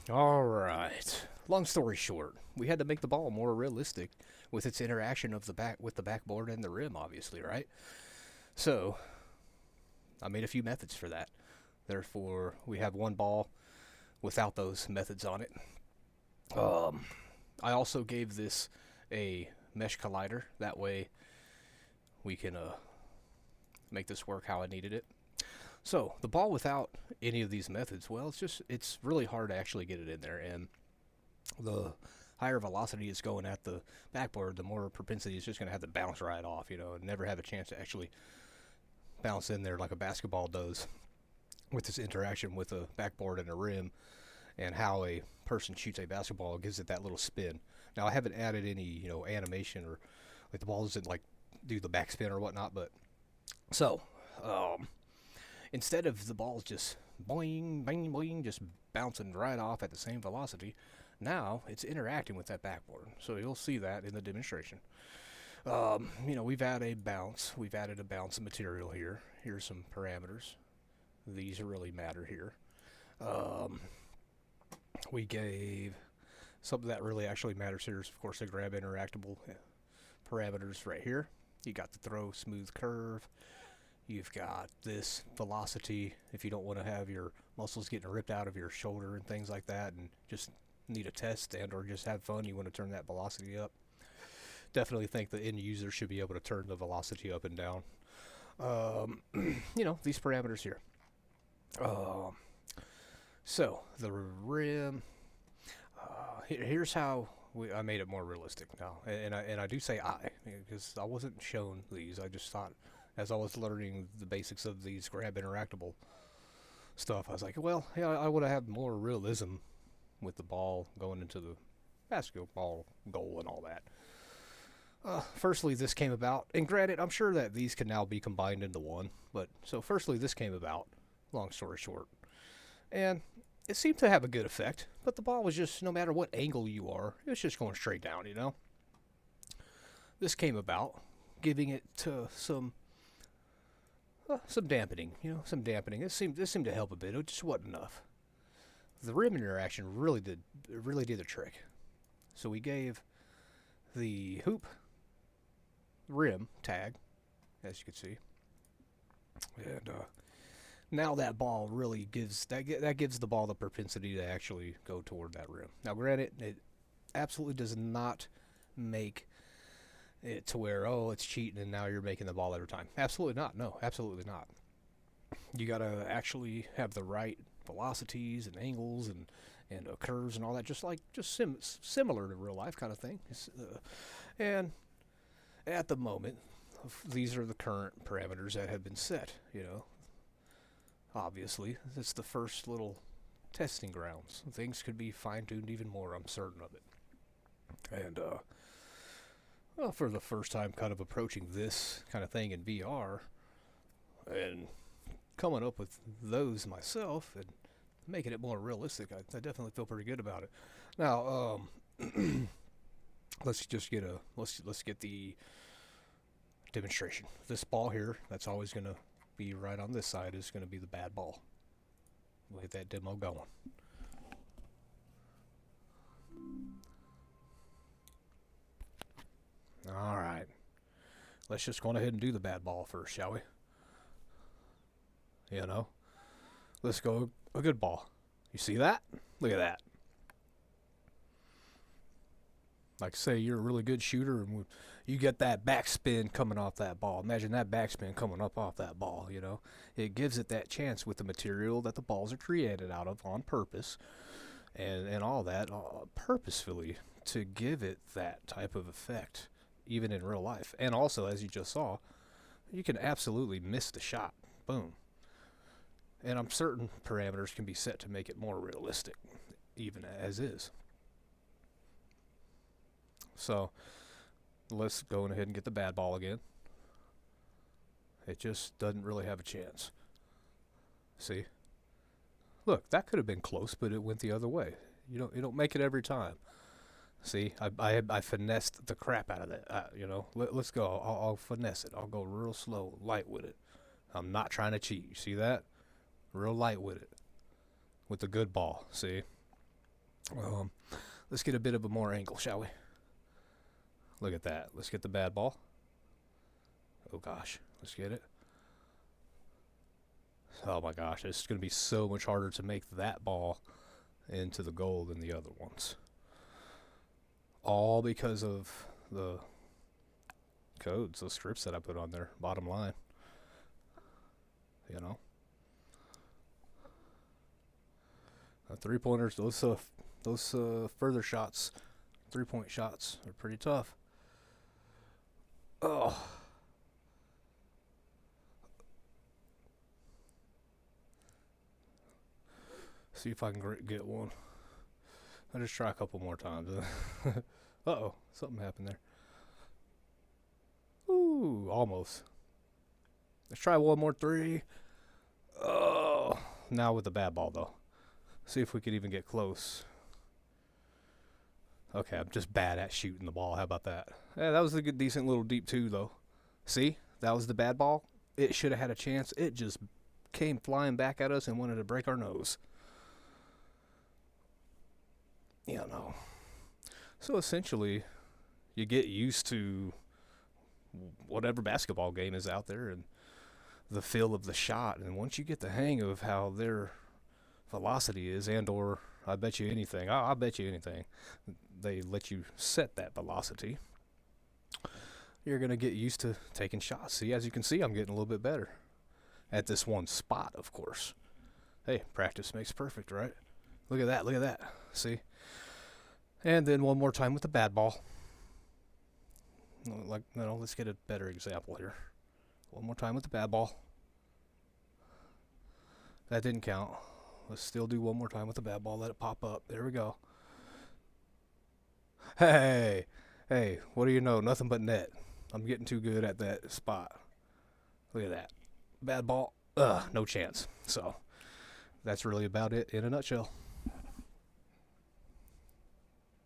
All right. Long story short, we had to make the ball more realistic with its interaction of the back with the backboard and the rim, obviously, right? So I made a few methods for that. Therefore, we have one ball without those methods on it. Um, I also gave this a mesh collider. That way, we can make this work how I needed it. So the ball without any of these methods, well, it's really hard to actually get it in there, and the higher velocity is going at the backboard, the more propensity is just going to have to bounce right off, and never have a chance to actually bounce in there like a basketball does with this interaction with a backboard and a rim, and how a person shoots a basketball gives it that little spin. Now I haven't added any animation, or like the ball doesn't like do the backspin or whatnot, but so um, instead of the balls just boing, boing, boing, just bouncing right off at the same velocity, now it's interacting with that backboard. So you'll see that in the demonstration. We've added a bounce material here. Here's some parameters. These really matter here. Um, we gave something that really actually matters here is, of course, the grab interactable parameters right here. You got the throw smooth curve. You've got this velocity if you don't want to have your muscles getting ripped out of your shoulder and things like that, and just need a test and or just have fun. You want to turn that velocity up. Definitely think the end user should be able to turn the velocity up and down. These parameters here. Um, so the rim. Here's how I made it more realistic now, and I do say I because I wasn't shown these. I just thought as I was learning the basics of these grab interactable stuff, I was like, well, yeah, I would have more realism with the ball going into the basketball goal and all that. Firstly, this came about, and granted, I'm sure that these can now be combined into one. But so, firstly, this came about. Long story short, and it seemed to have a good effect. But the ball was just, no matter what angle you are, it's just going straight down. This came about, giving it to some dampening. Some dampening. This seemed to help a bit. It just wasn't enough. The rim interaction really did the trick. So we gave the hoop rim tag, as you can see, and now that ball really gives the ball the propensity to actually go toward that rim. Now, granted, it absolutely does not make it to where, oh, it's cheating and now you're making the ball every time. Absolutely not. No, absolutely not. You gotta actually have the right velocities and angles and curves and all that, just similar to real life kind of thing. And at the moment, these are the current parameters that have been set. Obviously, it's the first little testing grounds. Things could be fine tuned even more. I'm certain of it. And well, for the first time, kind of approaching this kind of thing in VR, and coming up with those myself and making it more realistic, I definitely feel pretty good about it. Now, let's get the demonstration. This ball here, that's always going to be right on this side, is going to be the bad ball. We'll get that demo going. All right. Let's just go on ahead and do the bad ball first, shall we? Let's go a good ball. You see that? Look at that. Like, say you're a really good shooter and you get that backspin coming off that ball. Imagine that backspin coming up off that ball. It gives it that chance with the material that the balls are created out of on purpose, and all that purposefully, to give it that type of effect even in real life. And also, as you just saw, you can absolutely miss the shot. Boom. And I'm certain parameters can be set to make it more realistic, even as is. So let's go ahead and get the bad ball again. It just doesn't really have a chance. See? Look, that could have been close, but it went the other way. You don't make it every time. See, I finessed the crap out of that. Let's go. I'll finesse it. I'll go real slow, light with it. I'm not trying to cheat. You see that? Real light with it. With the good ball. See? Let's get a bit of a more angle, shall we? Look at that. Let's get the bad ball. Oh gosh, let's get it. Oh my gosh, it's going to be so much harder to make that ball into the goal than the other ones. All because of the codes, the scripts that I put on there, bottom line. You know? Three-pointers, those further shots, three-point shots are pretty tough. Oh. See if I can get one. I'll just try a couple more times. Uh-oh, something happened there. Ooh, almost. Let's try one more three. Oh, now with the bad ball, though. See if we could even get close. Okay, I'm just bad at shooting the ball. How about that? Yeah, that was a good, decent little deep two, though. See? That was the bad ball. It should have had a chance. It just came flying back at us and wanted to break our nose. You know. So essentially, you get used to whatever basketball game is out there and the feel of the shot. And once you get the hang of how their velocity is, and or I bet you anything, I'll bet you anything, they let you set that velocity, you're going to get used to taking shots. See, as you can see, I'm getting a little bit better at this one spot, of course. Hey, practice makes perfect, right? Look at that, look at that. See? And then one more time with the bad ball. Like, no, let's get a better example here. One more time with the bad ball. That didn't count. Let's still do one more time with the bad ball. Let it pop up. There we go. Hey, what do you know? Nothing but net. I'm getting too good at that spot. Look at that. Bad ball. No chance. So, that's really about it in a nutshell.